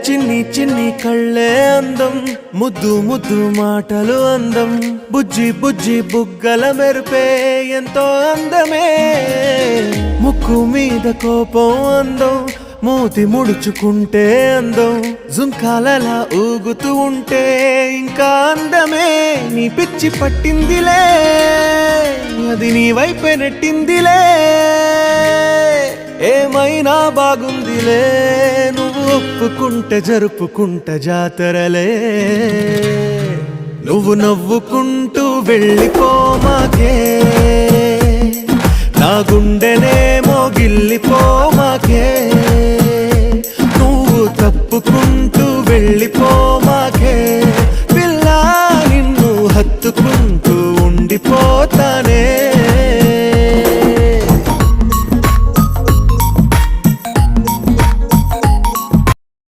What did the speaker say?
చిన్ని చిన్ని కళ్ళే అందం, ముద్దు ముద్దు మాటలు అందం, బుజ్జి బుజ్జి బుగ్గల మెరుపే ఎంతో అందమే. ముక్కు మీద కోపం అందం, మూతి ముడుచుకుంటే అందం, జుంకాలలా ఊగుతూ ఉంటే ఇంకా అందమే. నీ పిచ్చి పట్టిందిలే, అది నీ వైపే నెట్టిందిలే. ఏమైనా బాగుందిలే, నువ్వు ఒప్పుకుంటే జరుపుకుంట జాతరలే. నువ్వు నవ్వుకుంటూ వెళ్ళిపోమాకే, నా గుండెనేమో గిల్లిపోమాకే.